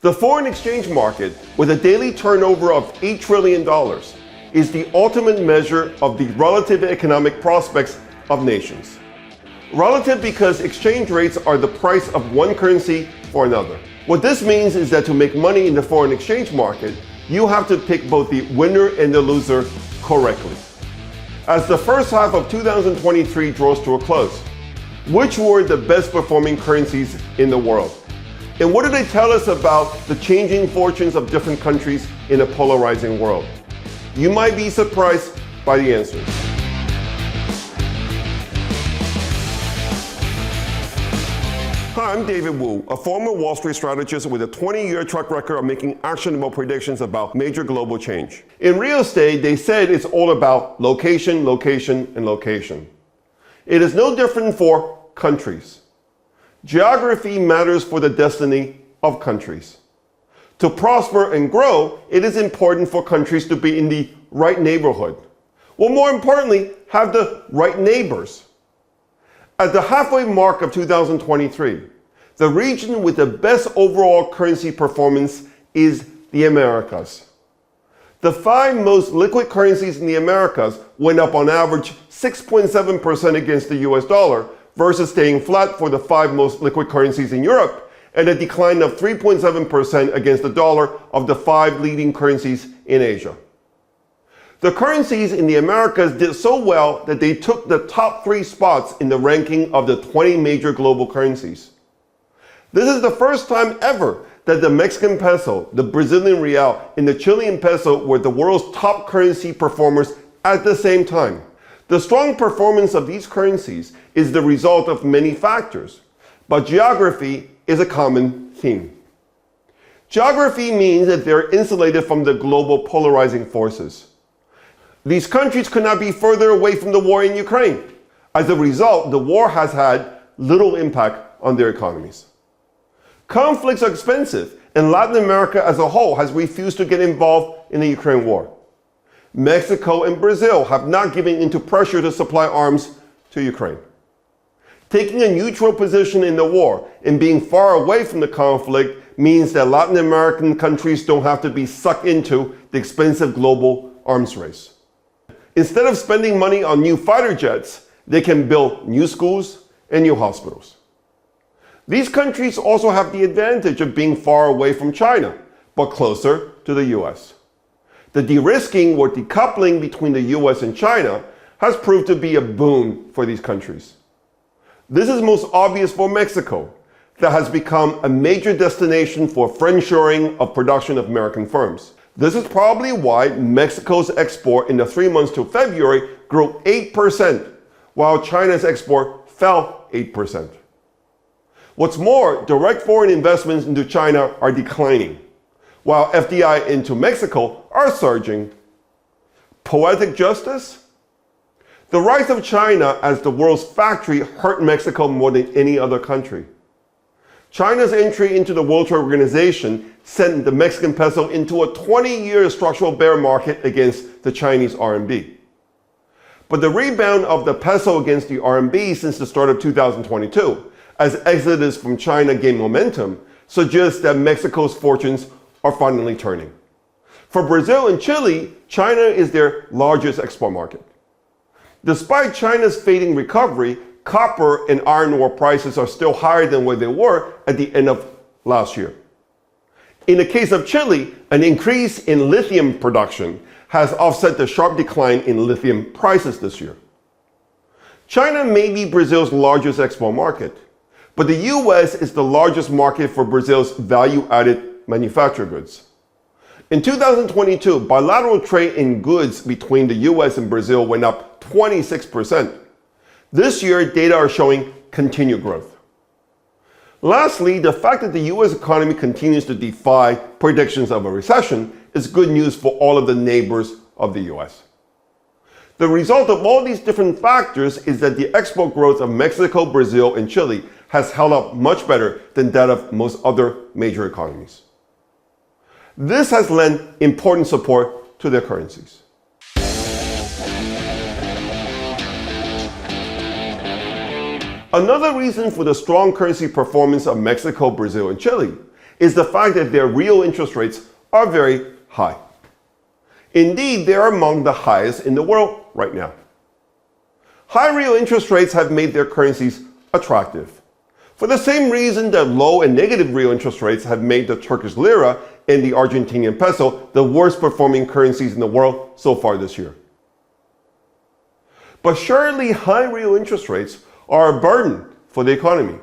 The foreign exchange market, with a daily turnover of $8 trillion, is the ultimate measure of the relative economic prospects of nations. Relative because exchange rates are the price of one currency for another. What this means is that to make money in the foreign exchange market, you have to pick both the winner and the loser correctly. As the first half of 2023 draws to a close, which were the best performing currencies in the world? And what do they tell us about the changing fortunes of different countries in a polarizing world? You might be surprised by the answers. Hi, I'm David Wu, a former Wall Street strategist with a 20-year track record of making actionable predictions about major global change. In real estate, they said it's all about location, location, and location. It is no different for countries. Geography matters for the destiny of countries. To prosper and grow, it is important for countries to be in the right neighborhood. Well, more importantly, have the right neighbors. At the halfway mark of 2023, the region with the best overall currency performance is the Americas. The 5 most liquid currencies in the Americas went up on average 6.7% against the US dollar versus staying flat for the 5 most liquid currencies in Europe and a decline of 3.7% against the dollar of the 5 leading currencies in Asia. The currencies in the Americas did so well that they took the top 3 spots in the ranking of the 20 major global currencies. This is the first time ever that the Mexican peso, the Brazilian real, and the Chilean peso were the world's top currency performers at the same time. The strong performance of these currencies is the result of many factors, but geography is a common theme. Geography means that they're insulated from the global polarizing forces. These countries could not be further away from the war in Ukraine. As a result, the war has had little impact on their economies. Conflicts are expensive, and Latin America as a whole has refused to get involved in the Ukraine war. Mexico and Brazil have not given in to pressure to supply arms to Ukraine. Taking a neutral position in the war and being far away from the conflict means that Latin American countries don't have to be sucked into the expensive global arms race. Instead of spending money on new fighter jets, they can build new schools and new hospitals. These countries also have the advantage of being far away from China, but closer to the US. The de-risking or decoupling between the US and China has proved to be a boon for these countries. This is most obvious for Mexico, that has become a major destination for friendshoring of production of American firms. This is probably why Mexico's export in the 3 months to February grew 8%, while China's export fell 8%. What's more, direct foreign investments into China are declining, while FDI into Mexico are surging. Poetic justice? The rise of China as the world's factory hurt Mexico more than any other country. China's entry into the World Trade Organization sent the Mexican peso into a 20-year structural bear market against the Chinese RMB. But the rebound of the peso against the RMB since the start of 2022, as exodus from China gained momentum, suggests that Mexico's fortunes are finally turning. For Brazil and Chile, China is their largest export market. Despite China's fading recovery, copper and iron ore prices are still higher than where they were at the end of last year. In the case of Chile, an increase in lithium production has offset the sharp decline in lithium prices this year. China may be Brazil's largest export market, but the US is the largest market for Brazil's value-added manufactured goods. In 2022, bilateral trade in goods between the US and Brazil went up 26%. This year, data are showing continued growth. Lastly, the fact that the US economy continues to defy predictions of a recession is good news for all of the neighbors of the US. The result of all these different factors is that the export growth of Mexico, Brazil, and Chile has held up much better than that of most other major economies. This has lent important support to their currencies. Another reason for the strong currency performance of Mexico, Brazil, and Chile is the fact that their real interest rates are very high. Indeed, they are among the highest in the world right now. High real interest rates have made their currencies attractive, for the same reason that low and negative real interest rates have made the Turkish lira and the Argentinian peso the worst performing currencies in the world so far this year. But surely high real interest rates are a burden for the economy.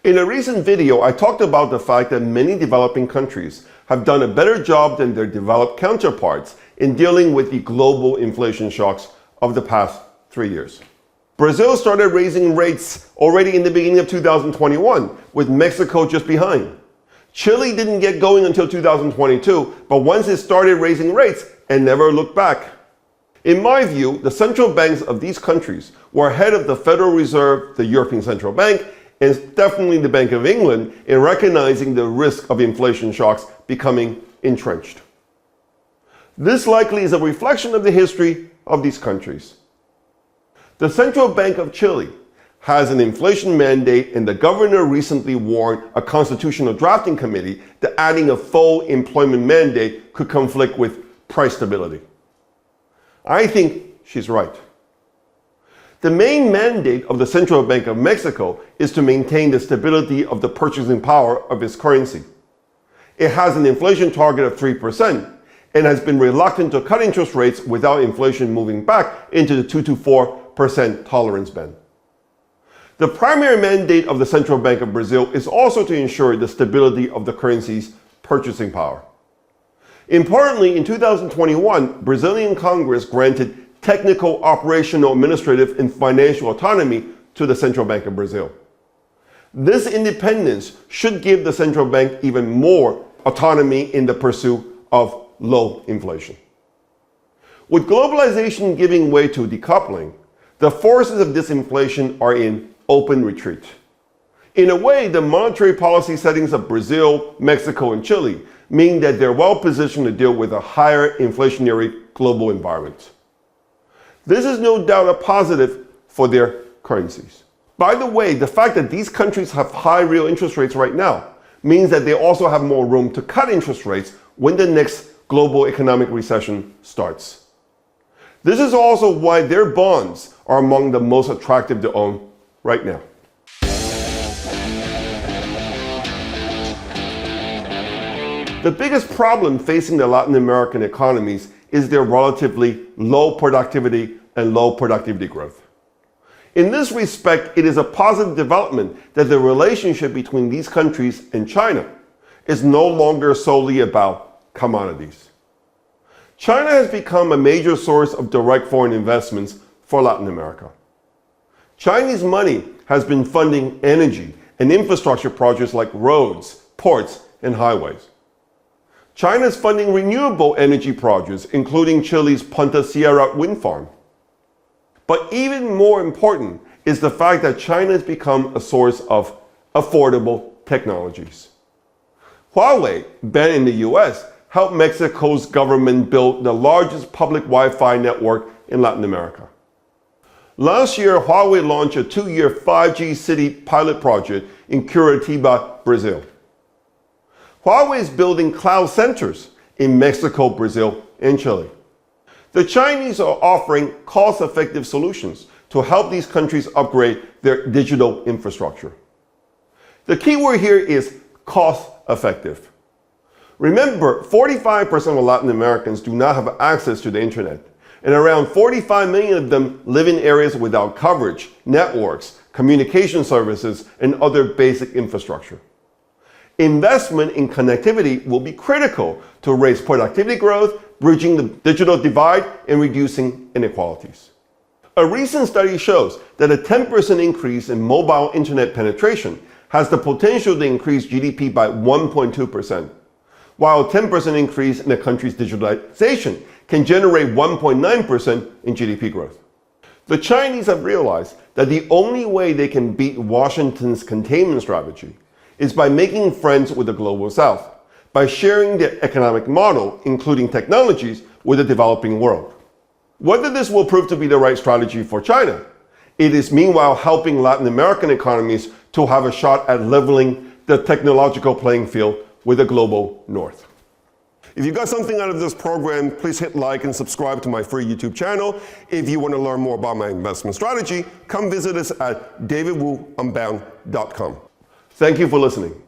In a recent video, I talked about the fact that many developing countries have done a better job than their developed counterparts in dealing with the global inflation shocks of the past 3 years. Brazil started raising rates already in the beginning of 2021, with Mexico just behind. Chile didn't get going until 2022, but once it started raising rates, it never looked back. In my view, the central banks of these countries were ahead of the Federal Reserve, the European Central Bank, and definitely the Bank of England in recognizing the risk of inflation shocks becoming entrenched. This likely is a reflection of the history of these countries. The Central Bank of Chile has an inflation mandate, and the governor recently warned a constitutional drafting committee that adding a full employment mandate could conflict with price stability. I think she's right. The main mandate of the Central Bank of Mexico is to maintain the stability of the purchasing power of its currency. It has an inflation target of 3% and has been reluctant to cut interest rates without inflation moving back into the 2 to 4% tolerance band. The primary mandate of the Central Bank of Brazil is also to ensure the stability of the currency's purchasing power. Importantly, in 2021, Brazilian Congress granted technical, operational, administrative, and financial autonomy to the Central Bank of Brazil. This independence should give the central bank even more autonomy in the pursuit of low inflation. With globalization giving way to decoupling, the forces of disinflation are in open retreat. In a way, the monetary policy settings of Brazil, Mexico, and Chile mean that they're well positioned to deal with a higher inflationary global environment. This is no doubt a positive for their currencies. By the way, the fact that these countries have high real interest rates right now means that they also have more room to cut interest rates when the next global economic recession starts. This is also why their bonds are among the most attractive to own right now. The biggest problem facing the Latin American economies is their relatively low productivity and low productivity growth. In this respect, it is a positive development that the relationship between these countries and China is no longer solely about commodities. China has become a major source of direct foreign investments for Latin America. Chinese money has been funding energy and infrastructure projects like roads, ports, and highways. China is funding renewable energy projects, including Chile's Punta Sierra wind farm. But even more important is the fact that China has become a source of affordable technologies. Huawei, banned in the US, helped Mexico's government build the largest public Wi-Fi network in Latin America. Last year, Huawei launched a 2-year 5G city pilot project in Curitiba, Brazil. Huawei is building cloud centers in Mexico, Brazil, and Chile. The Chinese are offering cost-effective solutions to help these countries upgrade their digital infrastructure. The key word here is cost-effective. Remember, 45% of Latin Americans do not have access to the internet, and around 45 million of them live in areas without coverage, networks, communication services, and other basic infrastructure. Investment in connectivity will be critical to raise productivity growth, bridging the digital divide, and reducing inequalities. A recent study shows that a 10% increase in mobile internet penetration has the potential to increase GDP by 1.2%, while a 10% increase in a country's digitalization can generate 1.9% in GDP growth. The Chinese have realized that the only way they can beat Washington's containment strategy is by making friends with the global south, by sharing their economic model, including technologies, with the developing world. Whether this will prove to be the right strategy for China, it is meanwhile helping Latin American economies to have a shot at leveling the technological playing field with a global north. If you got something out of this program, please hit like and subscribe to my free YouTube channel. If you want to learn more about my investment strategy, come visit us at davidwuunbound.com. Thank you for listening.